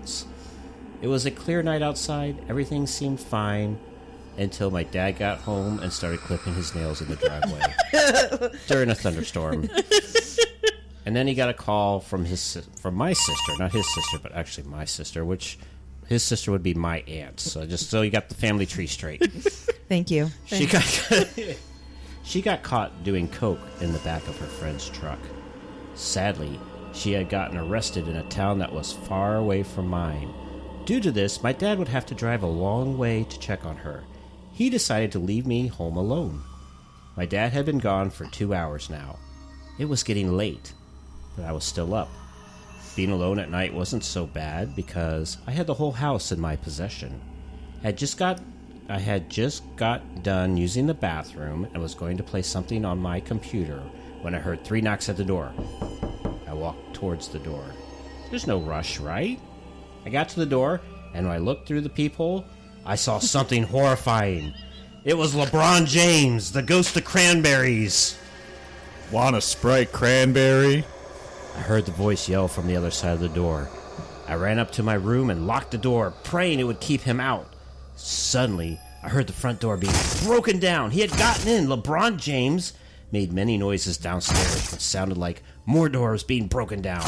else. It was a clear night outside. Everything seemed fine until my dad got home and started clipping his nails in the driveway during a thunderstorm. And then he got a call from my sister, not his sister, but actually my sister, which his sister would be my aunt. So just so you got the family tree straight. Thank you. She got caught doing coke in the back of her friend's truck. Sadly, she had gotten arrested in a town that was far away from mine. Due to this, my dad would have to drive a long way to check on her. He decided to leave me home alone. My dad had been gone for 2 hours now. It was getting late, but I was still up. Being alone at night wasn't so bad because I had the whole house in my possession. I had just got done using the bathroom and was going to play something on my computer when I heard 3 knocks at the door. I walked towards the door. There's no rush, right? I got to the door, and when I looked through the peephole, I saw something horrifying. It was LeBron James, the ghost of cranberries. Want a Sprite cranberry? I heard the voice yell from the other side of the door. I ran up to my room and locked the door, praying it would keep him out. Suddenly, I heard the front door being broken down. He had gotten in. LeBron James made many noises downstairs, which sounded like more doors being broken down.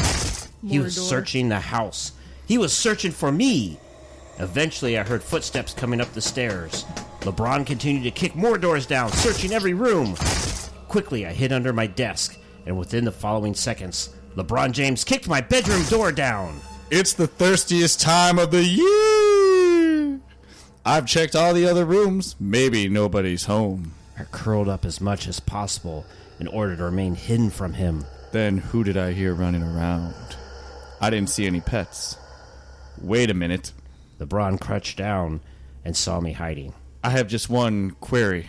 He was searching the house. He was searching for me. Eventually, I heard footsteps coming up the stairs. LeBron continued to kick more doors down, searching every room. Quickly, I hid under my desk, and within the following seconds, LeBron James kicked my bedroom door down. It's the thirstiest time of the year. I've checked all the other rooms. Maybe nobody's home. I curled up as much as possible in order to remain hidden from him. Then who did I hear running around? I didn't see any pets. Wait a minute. LeBron crouched down and saw me hiding. I have just one query.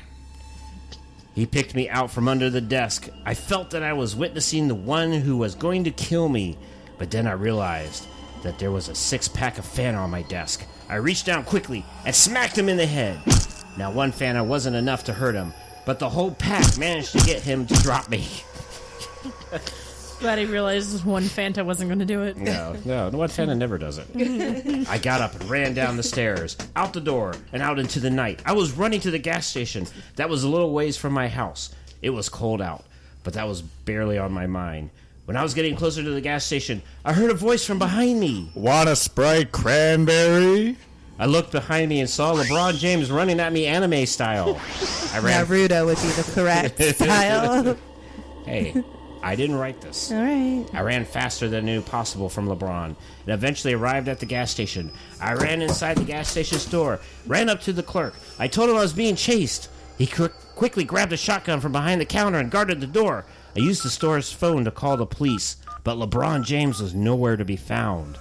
He picked me out from under the desk. I felt that I was witnessing the one who was going to kill me, but then I realized that there was a 6-pack of Fanta on my desk. I reached down quickly and smacked him in the head. Now, one Fanta wasn't enough to hurt him, but the whole pack managed to get him to drop me. Glad he realized one Fanta wasn't going to do it. No, one Fanta never does it. I got up and ran down the stairs, out the door, and out into the night. I was running to the gas station that was a little ways from my house. It was cold out, but that was barely on my mind. When I was getting closer to the gas station, I heard a voice from behind me. Want a Sprite cranberry? I looked behind me and saw LeBron James running at me anime style. Naruto would be the correct style. Hey, I didn't write this. All right. I ran faster than I knew possible from LeBron and eventually arrived at the gas station. I ran inside the gas station store, ran up to the clerk. I told him I was being chased. He quickly grabbed a shotgun from behind the counter and guarded the door. I used the store's phone to call the police, but LeBron James was nowhere to be found.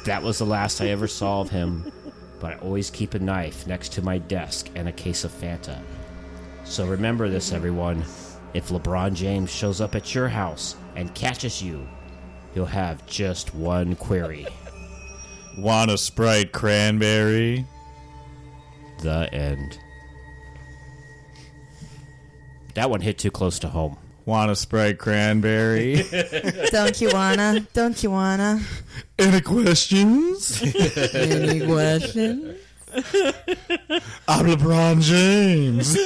That was the last I ever saw of him, but I always keep a knife next to my desk and a case of Fanta. So remember this, everyone. If LeBron James shows up at your house and catches you, he'll have just one query. Want a Sprite cranberry? The end. That one hit too close to home. Want a Sprite cranberry? Don't you wanna? Don't you wanna? Any questions? Any questions? I'm LeBron James.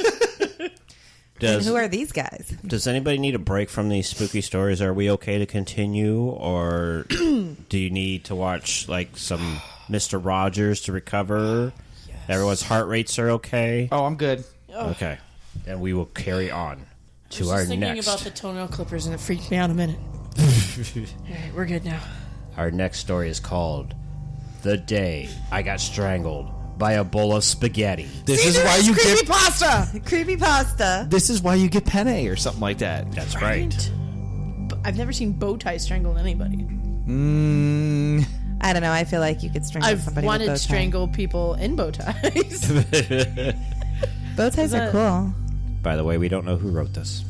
And who are these guys? Does anybody need a break from these spooky stories? Are we okay to continue, or do you need to watch like some Mr. Rogers to recover? Yes. Everyone's heart rates are okay? Oh, I'm good. Okay. Then we will carry on to our our next. I was thinking about the toenail clippers, and it freaked me out a minute. All right, we're good now. Our next story is called The Day I Got Strangled by a Bowl of Spaghetti. This is why you get Creepypasta! Creepypasta. This is why you get penne or something like that. That's right. I've never seen bow tie strangle anybody. I don't know. I feel like you could strangle somebody with a bow tie. I've wanted to strangle people in bow ties. Bow ties are cool. By the way, we don't know who wrote this.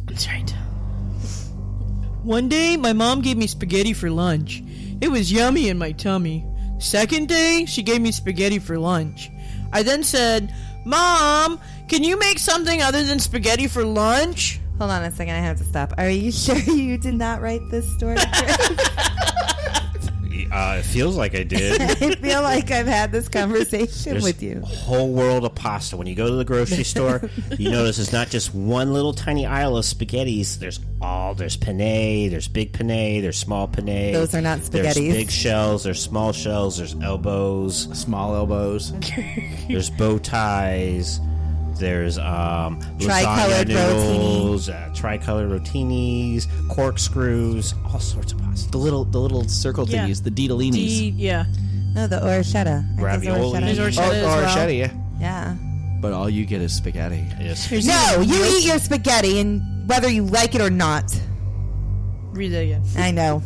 That's right. One day, my mom gave me spaghetti for lunch. It was yummy in my tummy. Second day, she gave me spaghetti for lunch. I then said, Mom, can you make something other than spaghetti for lunch? Hold on a second. I have to stop. Are you sure you did not write this story? feels like I did. I feel like I've had this conversation There's with you. a whole world of pasta. When you go to the grocery store, you notice it's not just one little tiny aisle of spaghettis. There's penne, there's big penne, there's small penne. Those are not There's spaghettis. big shells, there's small shells, there's elbows, Small elbows. there's bow ties, there's Tricolored lasagna noodles, tricolored rotinis, corkscrews, all sorts of pasta. The little circle Yeah. thingies, the ditallinis. Yeah. No, the orchetta. Ravioli. There's Oh, orchetta as well. orchetta, yeah. Yeah. But all you get is spaghetti. Yes. Here's No, the- you eat your spaghetti, and whether you like it or not. Read that again. I know.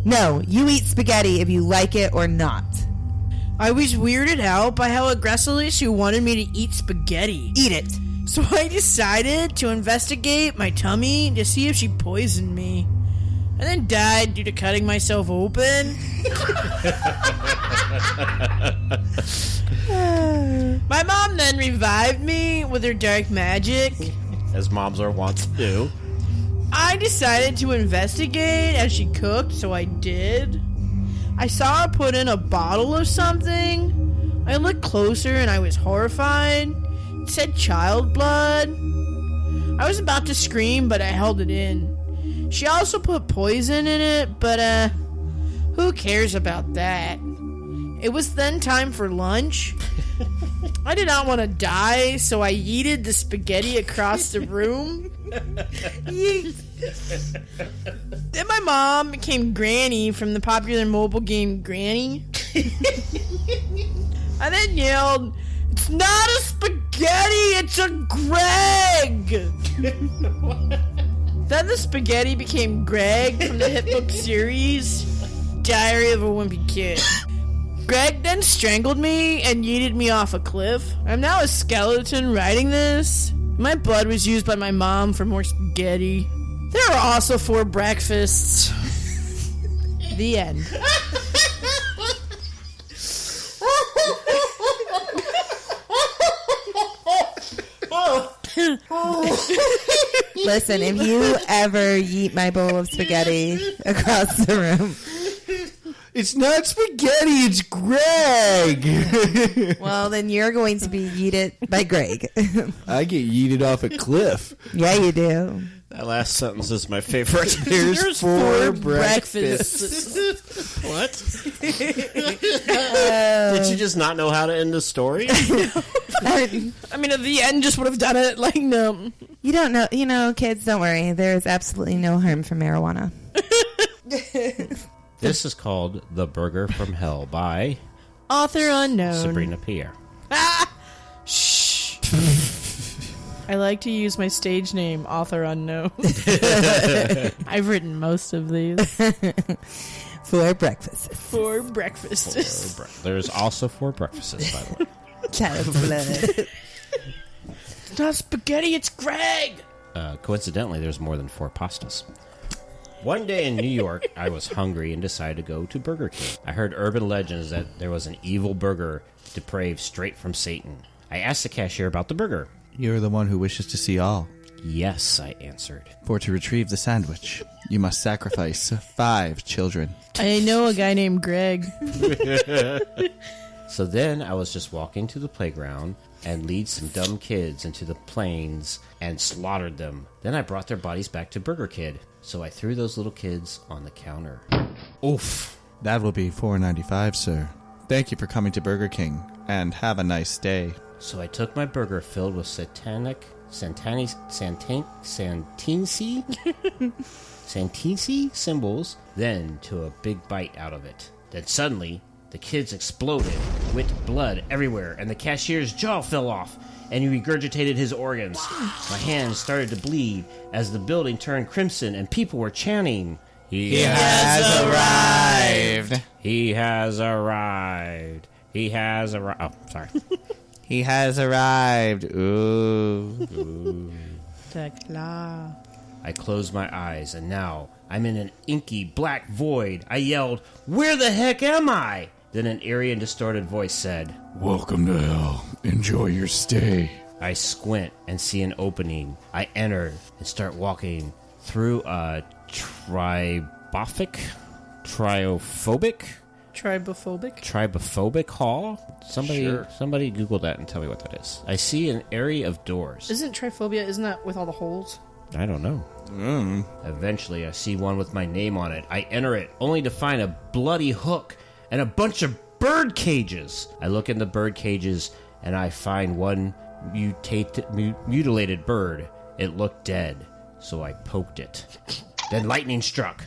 No, you eat spaghetti if you like it or not. I was weirded out by how aggressively she wanted me to eat spaghetti. Eat it. So I decided to investigate my tummy to see if she poisoned me. And then died due to cutting myself open. My mom then revived me with her dark magic. As moms are wont to do. I decided to investigate as she cooked, so I did. I saw her put in a bottle of something. I looked closer and I was horrified. It said child blood. I was about to scream, but I held it in. She also put poison in it, but who cares about that? It was then time for lunch. I did not want to die, so I yeeted the spaghetti across the room. Yeet. Then my mom became Granny from the popular mobile game Granny. I then yelled, "It's not a spaghetti, it's a Greg!" Then the spaghetti became Greg from the hit book series Diary of a Wimpy Kid. Greg then strangled me and yeeted me off a cliff. I'm now a skeleton writing this. My blood was used by my mom for more spaghetti. There were also 4 breakfasts. The end. Listen, if you ever yeet my bowl of spaghetti across the room, It's not spaghetti, it's Greg. well, then you're going to be yeeted by Greg. I get yeeted off a cliff. Yeah, you do. That last sentence is my favorite. There's 4 breakfasts. What? Did you just not know how to end the story? I mean, at the end, just would have done it like, no. You don't know. You know, kids, don't worry. There's absolutely no harm from marijuana. This is called The Burger from Hell by Author unknown. Sabrina Pierre. Shh. I like to use my stage name, Author Unknown. I've written most of these. For breakfast. For breakfast. There's also 4 breakfasts, by the way. Child blood. It's not spaghetti, it's Greg. Coincidentally, there's more than 4 pastas. One day in New York, I was hungry and decided to go to Burger King. I heard urban legends that there was an evil burger depraved straight from Satan. I asked the cashier about the burger. You're the one who wishes to see all. Yes, I answered. For to retrieve the sandwich, you must sacrifice 5 children. I know a guy named Greg. So then I was just walking to the playground and lead some dumb kids into the plains and slaughtered them. Then I brought their bodies back to Burger Kid. So I threw those little kids on the counter. Oof. That will be $4.95, sir. Thank you for coming to Burger King, and have a nice day. So I took my burger filled with Santini symbols, then took a big bite out of it. Then suddenly, the kids exploded, with blood everywhere, and the cashier's jaw fell off, and he regurgitated his organs. My hands started to bleed as the building turned crimson, and people were chanting, "He has arrived! He has arrived! He has arrived!" Oh, sorry. He has arrived. Ooh. I closed my eyes, and now I'm in an inky black void. I yelled, "Where the heck am I?" Then an eerie and distorted voice said, Welcome to hell. Enjoy your stay. I squint and see an opening. I enter and start walking through a tryophobic Tribophobic hall? Somebody Google that and tell me what that is. I see an area of doors. Isn't tryphobia, isn't that with all the holes? I don't know. Eventually, I see one with my name on it. I enter it, only to find a bloody hook and a bunch of bird cages. I look in the bird cages, and I find one mutilated bird. It looked dead, so I poked it. Then lightning struck.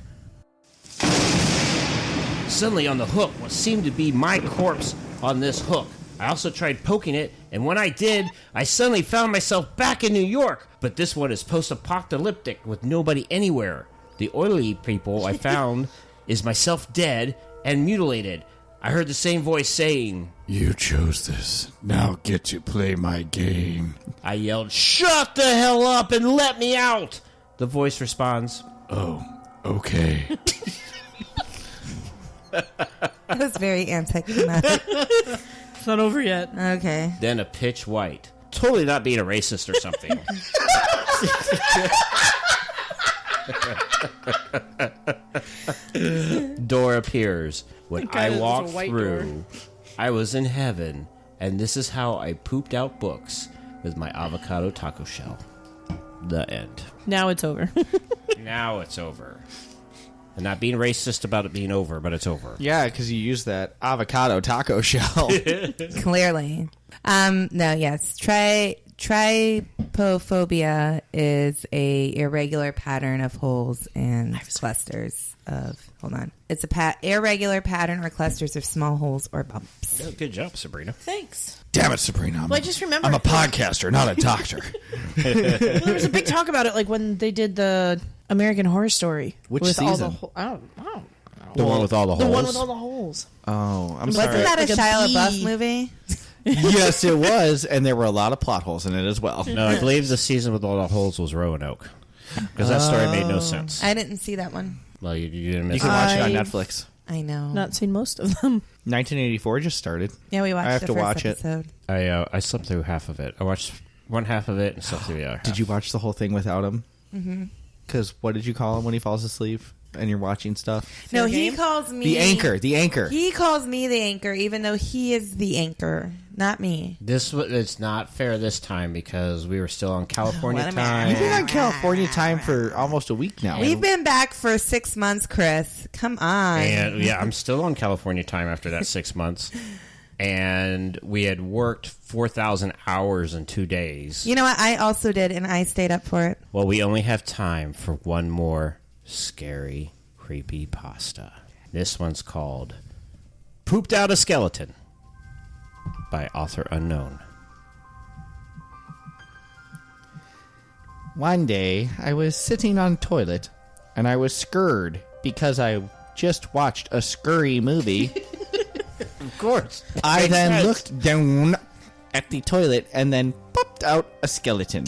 Suddenly on the hook, what seemed to be my corpse on this hook. I also tried poking it, and when I did, I suddenly found myself back in New York. But this one is post-apocalyptic with nobody anywhere. The oily people I found is myself dead and mutilated. I heard the same voice saying, "You chose this. Now get to play my game." I yelled, "Shut the hell up and let me out!" The voice responds, "Oh, okay." That was very anticlimactic. It's not over yet. Okay. Then a pitch white. Totally not being a racist or something. Door appears. When Thank God I it was a walked white through, door. I was in heaven, and this is how I pooped out books with my avocado taco shell. The end. Now it's over. Now it's over. And not being racist about it being over, but it's over. Yeah, because you use that avocado taco shell. Clearly. No, yes. Trypophobia is a irregular pattern of holes and clusters of... Hold on. It's a irregular pattern or clusters of small holes or bumps. Oh, good job, Sabrina. Thanks. Damn it, Sabrina. Well, I just remember... I'm a podcaster, not a doctor. Well, there was a big talk about it, like when they did the American Horror Story. Which with season? All the I don't know. The one with all the holes? The one with all the holes. Oh, I'm Wasn't sorry. that Like a a Shia bee. LaBeouf movie? Yes, it was, and there were a lot of plot holes in it as well. No, I believe the season with all the holes was Roanoke. Because that story made no sense. I didn't see that one. Well, you didn't miss You can it. watch it on I've- Netflix. I know. Not seen most of them. 1984 just started. Yeah, we watched I have the to first watch it. episode. I slept through half of it. I watched one half of it and slept through the other half. Did you watch the whole thing without him? Mm-hmm. Because what did you call him when he falls asleep and you're watching stuff? No, Fair he game? calls me... The anchor. He calls me the anchor, even though he is the anchor, not me. It's not fair this time because we were still on California What a man. You've been time. on California time for almost a week now. We've been back for 6 months, Chris. Come on. And yeah, I'm still on California time after that 6 months. And we had worked 4,000 hours in 2 days. You know what? I also did, and I stayed up for it. Well, we only have time for one more scary, creepy pasta. This one's called Pooped Out a Skeleton by author unknown. One day, I was sitting on toilet, and I was scared because I just watched a scurry movie. Of course. I then looked down at the toilet and then popped out a skeleton.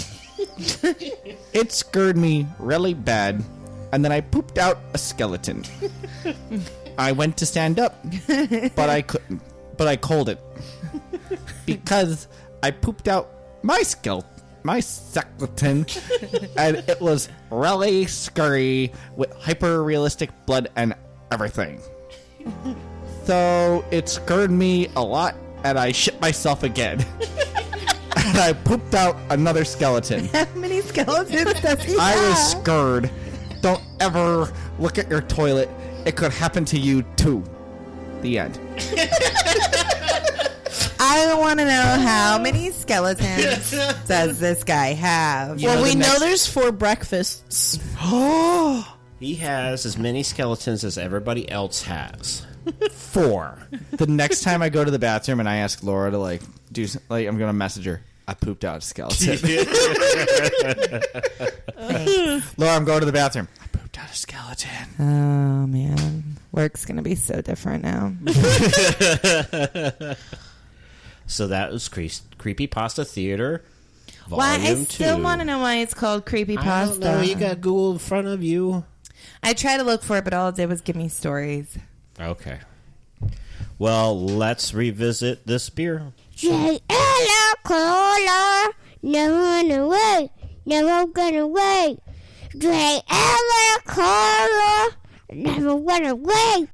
It scared me really bad, and then I pooped out a skeleton. I went to stand up, but I couldn't. But I called it because I pooped out my skeleton, and it was really scary with hyper-realistic blood and everything. So it scared me a lot, and I shit myself again. And I pooped out another skeleton. How many skeletons does he I was have? scared. Don't ever look at your toilet. It could happen to you too. The end. I want to know how many skeletons does this guy have? You know Well, the we know next- there's 4 breakfasts. He has as many skeletons as everybody else has. 4. The next time I go to the bathroom and I ask Laura to I'm gonna message her. I pooped out a skeleton. Laura, I'm going to the bathroom. I pooped out a skeleton. Oh, man. Work's going to be so different now. So that was Creepypasta Theater Vol2. Why? I still want to know why it's called Creepypasta. I don't know. You got Google in front of you. I tried to look for it, but all it did was give me stories. Okay. Well, let's revisit this beer. Hello, Cola. Never run away. Never gonna away. Drink Cola. Never run away.